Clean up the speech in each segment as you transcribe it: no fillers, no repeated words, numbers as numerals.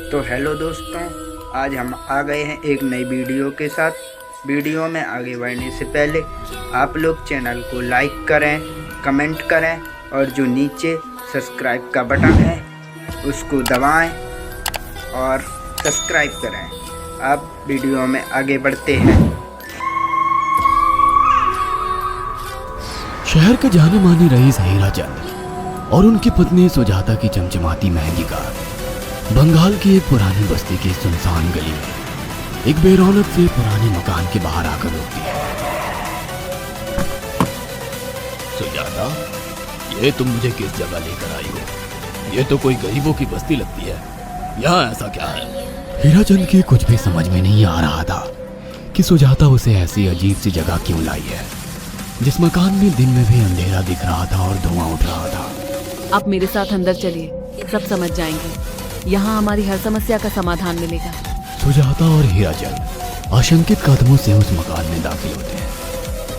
तो हेलो दोस्तों, आज हम आ गए हैं एक नई वीडियो के साथ। वीडियो में आगे बढ़ने से पहले आप लोग चैनल को लाइक करें, कमेंट करें और जो नीचे सब्सक्राइब का बटन है उसको दबाएं और सब्सक्राइब करें। अब वीडियो में आगे बढ़ते हैं। शहर के जाने माने रईस हीराचंद और उनकी पत्नी सुजाता की चमचमाती मेहंदी कार बंगाल की एक पुरानी बस्ती की सुनसान गली में एक बेरौनक से पुराने मकान के बाहर आकर रुकती है। सुजाता, ये तुम मुझे किस जगह लेकर आई हो? ये तो कोई गरीबों की बस्ती लगती है। यहाँ ऐसा क्या है? हीराचंद की कुछ भी समझ में नहीं आ रहा था कि सुजाता उसे ऐसी अजीब सी जगह क्यों लाई है, जिस मकान में दिन में भी अंधेरा दिख रहा था और धुआं उठ रहा था। आप मेरे साथ अंदर चलिए, सब समझ जाएंगे। यहाँ हमारी हर समस्या का समाधान मिलेगा। सुजाता और हीराचंद आशंकित कदमों से उस मकान में दाखिल होते हैं।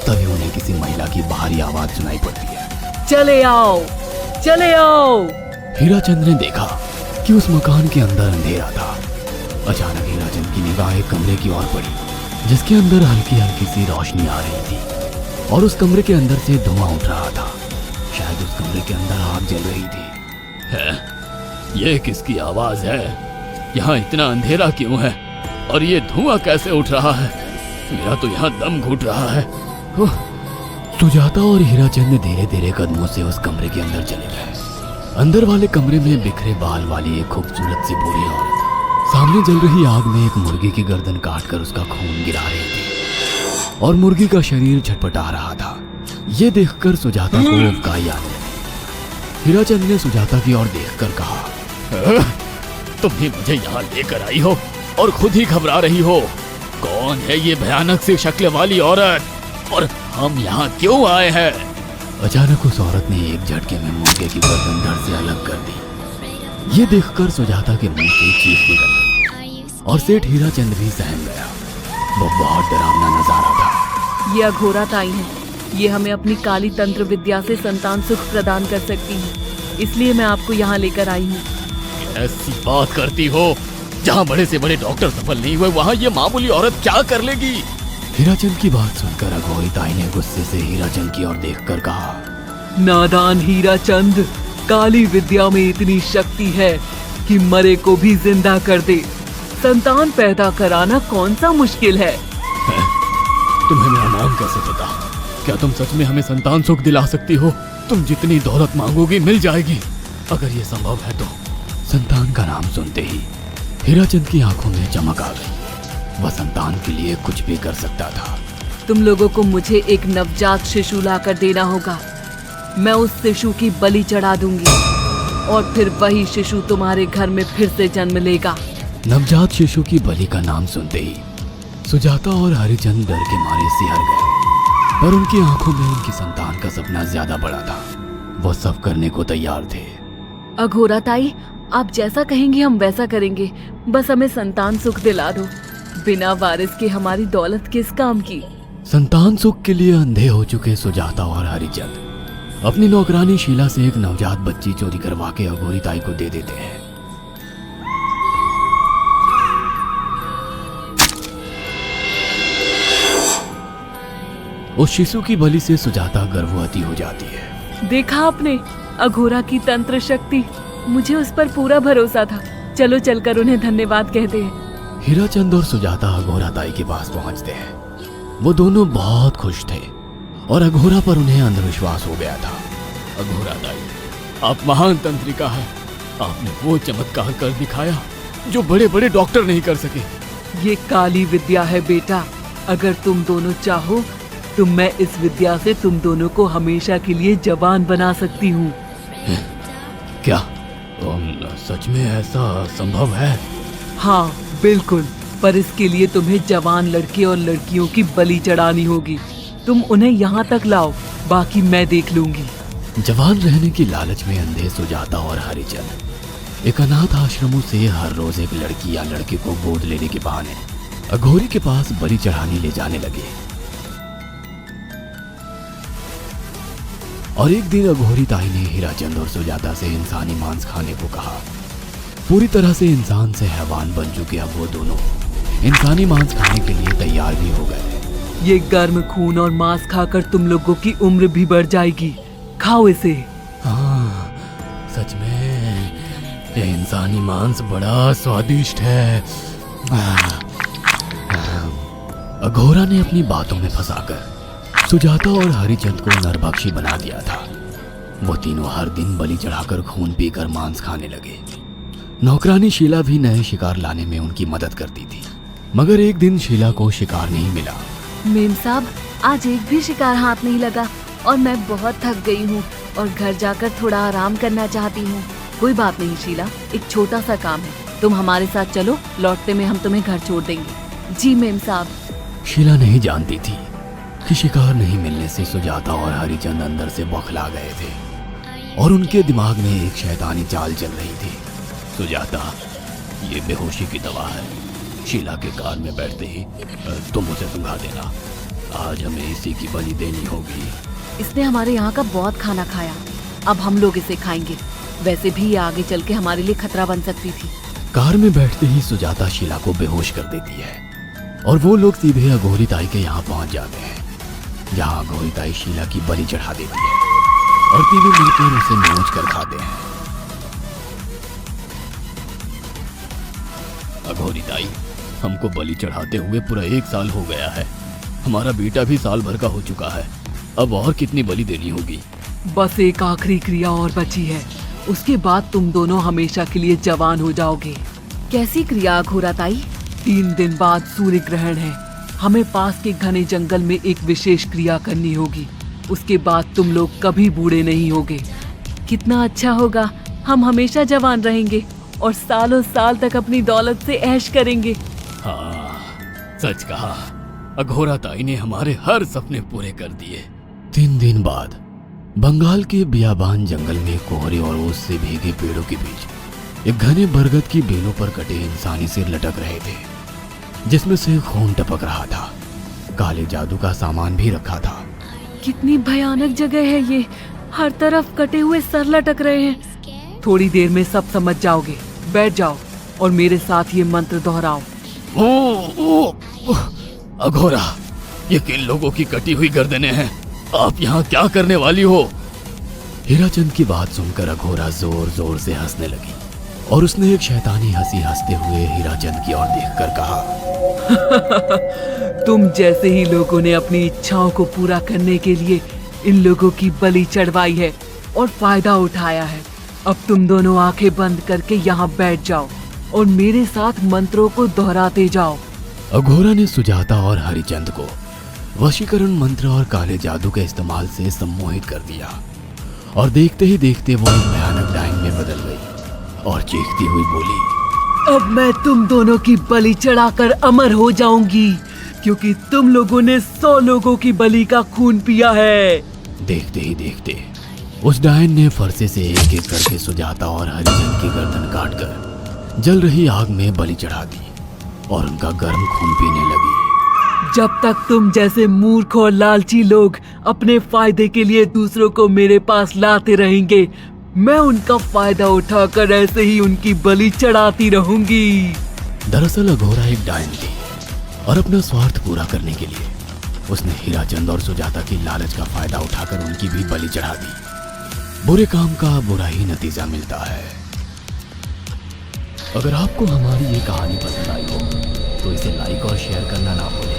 तभी उन्हें किसी महिला की बाहरी आवाज सुनाई पड़ती है। चले आओ, चले आओ। हीराचंद ने देखा कि उस मकान के अंदर अंधेरा था। अचानक हीराचंद की निगाह एक कमरे की ओर पड़ी, जिसके अंदर हल्की हल्की सी रोशनी आ रही थी और उस कमरे के अंदर से धुआं उठ रहा था। शायद उस कमरे के अंदर आग जल रही थी। ये किसकी आवाज है? यहाँ इतना अंधेरा क्यों है और ये धुआं कैसे उठ रहा है? मेरा तो यहाँ दम घुट रहा है। सुजाता और हीराचंद धीरे धीरे कदमों से उस कमरे के अंदर चले गए। अंदर वाले कमरे में बिखरे बाल वाली एक खूबसूरत सी बूढ़ी औरत सामने जल रही आग में एक मुर्गी की गर्दन काटकर उसका खून गिरा रही थी और मुर्गी का शरीर छटपटा रहा था। ये देखकर सुजाता को उबकाई आने लगी। हीराचंद ने सुजाता की ओर देखकर कहा, तुम भी मुझे यहाँ लेकर आई हो और खुद ही घबरा रही हो। कौन है ये भयानक सी शक्ल वाली औरत और हम यहाँ क्यों आए हैं? अचानक उस औरत ने एक झटके में मुर्गे की गर्दन धड़ से अलग कर दी। ये देखकर सुजाता के मुंह से चीख निकल गई और सेठ हीराचंद भी सहम गया। वो बहुत डरावना नजारा था। ये अघोरा ताई है। ये हमें अपनी काली तंत्र विद्या से संतान सुख प्रदान कर सकती है, इसलिए मैं आपको यहाँ लेकर आई हूँ। ऐसी बात करती हो? जहाँ बड़े से बड़े डॉक्टर सफल नहीं हुए, वहाँ ये मामूली औरत क्या कर लेगी? हीराचंद की बात सुनकर अघोरी ताई ने गुस्से से हीराचंद की ओर देखकर कहा, नादान हीराचंद, काली विद्या में इतनी शक्ति है कि मरे को भी जिंदा कर दे। संतान पैदा कराना कौन सा मुश्किल है? तुम्हें मेरा नाम कैसे पता? क्या तुम सच में हमें संतान सुख दिला सकती हो? तुम जितनी दौलत मांगोगी मिल जाएगी, अगर ये संभव है तो। संतान का नाम सुनते ही हीराचंद की आंखों में चमक आ गई। वह संतान के लिए कुछ भी कर सकता था। तुम लोगों को मुझे एक नवजात शिशु लाकर देना होगा। मैं उस शिशु की बलि चढ़ा दूंगी और फिर वही शिशु तुम्हारे घर में फिर से जन्म लेगा। नवजात शिशु की बलि का नाम सुनते ही सुजाता और हरिचंद डर के मारे सिहर गए, पर उनकी आंखों में उनकी संतान का सपना ज्यादा बड़ा था। वो सब करने को तैयार थे। अघोरा ताई, आप जैसा कहेंगे हम वैसा करेंगे। बस हमें संतान सुख दिला दो। बिना वारिस के हमारी दौलत किस काम की? संतान सुख के लिए अंधे हो चुके सुजाता और हरिचंद अपनी नौकरानी शीला से एक नवजात बच्ची चोरी करवा के अघोरी ताई को दे देते हैं। उस शिशु की बलि से सुजाता गर्भवती हो जाती है। देखा आपने, अघोरा की तंत्र शक्ति। मुझे उस पर पूरा भरोसा था। चलो चलकर उन्हें धन्यवाद कहते हैं। हीराचंद और सुजाता अघोरा ताई के पास पहुंचते हैं। वो दोनों बहुत खुश थे और अघोरा पर उन्हें अंधविश्वास हो गया था। अघोरा ताई, आप महान तंत्रिका हैं। आपने वो चमत्कार कर दिखाया जो बड़े बड़े डॉक्टर नहीं कर सके। ये काली विद्या है बेटा। अगर तुम दोनों चाहो तो मैं इस विद्या से तुम दोनों को हमेशा के लिए जवान बना सकती हूँ। क्या सच में ऐसा संभव है? हाँ बिल्कुल, पर इसके लिए तुम्हें जवान लड़के और लड़कियों की बलि चढ़ानी होगी। तुम उन्हें यहाँ तक लाओ, बाकी मैं देख लूंगी। जवान रहने की लालच में अंधे सुजाता और हरिचंद एक अनाथ आश्रमों से हर रोज एक लड़की या लड़के को गोद लेने के बहाने अघोरी के पास बलि चढ़ाने ले जाने लगे। और एक दिन अघोरी ताई ने हीराचंद और सुजाता से इंसानी मांस खाने को कहा। पूरी तरह से इंसान से हैवान बन चुके अब वो दोनों इंसानी मांस खाने के लिए तैयार भी हो गए। ये गर्म खून और मांस खाकर तुम लोगों की उम्र भी बढ़ जाएगी। खाओ इसे। हाँ, सच में ये इंसानी मांस बड़ा स्वादिष्ट है। अघोरा ने अपनी बातों में फंसाकर सुजाता और हरिचंद को नरभक्षी बना दिया था। वो तीनों हर दिन बलि चढ़ाकर खून पीकर मांस खाने लगे। नौकरानी शीला भी नए शिकार लाने में उनकी मदद करती थी, मगर एक दिन शीला को शिकार नहीं मिला। मेम साहब, आज एक भी शिकार हाथ नहीं लगा और मैं बहुत थक गई हूँ और घर जाकर थोड़ा आराम करना चाहती हूँ। कोई बात नहीं शीला, एक छोटा सा काम है, तुम हमारे साथ चलो, लौटते में हम तुम्हें घर छोड़ देंगे। जी मेम साहब। शीला नहीं जानती थी कि शिकार नहीं मिलने से सुजाता और हरिचंद अंदर से बौखला गए थे और उनके दिमाग में एक शैतानी चाल चल रही थी। सुजाता, ये बेहोशी की दवा है। शीला के कार में बैठते ही तुम उसे सुंघा देना। आज हमें इसी की बलि देनी होगी। इसने हमारे यहाँ का बहुत खाना खाया, अब हम लोग इसे खाएंगे। वैसे भी ये आगे चल के हमारे लिए खतरा बन सकती थी। कार में बैठते ही सुजाता शीला को बेहोश कर देती है और वो लोग सीधे अघोरी ताई के यहाँ पहुंच जाते हैं, जहाँ अघोरी ताई शीला की बलि चढ़ा देती है और तीनों मिलकर उसे नोच कर खाते हैं। अघोरी ताई, हमको बलि चढ़ाते हुए पूरा 1 साल हो गया है। हमारा बेटा भी साल भर का हो चुका है। अब और कितनी बलि देनी होगी? बस एक आखिरी क्रिया और बची है, उसके बाद तुम दोनों हमेशा के लिए जवान हो जाओगे। कैसी क्रिया अघोरा ताई? 3 दिन बाद सूर्य ग्रहण है, हमें पास के घने जंगल में एक विशेष क्रिया करनी होगी। उसके बाद तुम लोग कभी बूढ़े नहीं होगे। कितना अच्छा होगा, हम हमेशा जवान रहेंगे और सालों साल तक अपनी दौलत से ऐश करेंगे। हाँ, सच कहा। अघोरा ताई ने हमारे हर सपने पूरे कर दिए। 3 दिन बाद बंगाल के बियाबान जंगल में कोहरे और ओस से भीगे पेड़ों के बीच एक घने बरगद की बेलों पर कटे इंसानी सिर लटक रहे थे, जिसमें से खून टपक रहा था। काले जादू का सामान भी रखा था। कितनी भयानक जगह है ये, हर तरफ कटे हुए सर लटक रहे हैं। थोड़ी देर में सब समझ जाओगे। बैठ जाओ और मेरे साथ ये मंत्र दोहराओ। अघोरा, ये किन लोगों की कटी हुई गर्दनें हैं? आप यहाँ क्या करने वाली हो? हीराचंद की बात सुनकर अघोरा जोर जोर से हंसने लगी और उसने एक शैतानी हंसी हंसते हुए हीराचंद की ओर देखकर कहा, तुम जैसे ही लोगों ने अपनी इच्छाओं को पूरा करने के लिए इन लोगों की बलि चढ़वाई है और फायदा उठाया है। अब तुम दोनों आंखें बंद करके यहाँ बैठ जाओ और मेरे साथ मंत्रों को दोहराते जाओ। अघोरा ने सुजाता और हरिचंद को वशीकरण मंत्र और काले जादू के इस्तेमाल से सम्मोहित कर दिया और देखते ही देखते वो एक भयानक डायन में बदल गई और चीखती हुई बोली, अब मैं तुम दोनों की बलि चढ़ाकर अमर हो जाऊंगी, क्योंकि तुम लोगों ने 100 लोगों की बलि का खून पिया है। देखते ही देखते उस डायन ने फरसे से एक एक करके सुजाता और हरिचंद की गर्दन काटकर जल रही आग में बलि चढ़ा दी और उनका गर्म खून पीने लगी। जब तक तुम जैसे मूर्ख और लालची लोग अपने फायदे के लिए दूसरों को मेरे पास लाते रहेंगे, मैं उनका फायदा उठाकर ऐसे ही उनकी बलि चढ़ाती रहूंगी। दरअसल अघोरा एक डायन थी और अपना स्वार्थ पूरा करने के लिए उसने हीराचंद और सुजाता की लालच का फायदा उठाकर उनकी भी बलि चढ़ा दी। बुरे काम का बुरा ही नतीजा मिलता है। अगर आपको हमारी ये कहानी पसंद आई हो तो इसे लाइक और शेयर करना ना भूलें।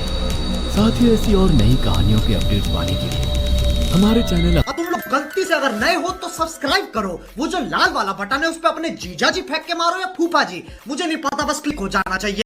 साथ ही ऐसी और नई कहानियों के अपडेट्स पाने के लिए हमारे चैनल अब तुम लोग गलती से अगर नए हो तो सब्सक्राइब करो। वो जो लाल वाला बटन है उस पर अपने जीजा जी फेंक के मारो या फूफा जी, मुझे नहीं पता, बस क्लिक हो जाना चाहिए।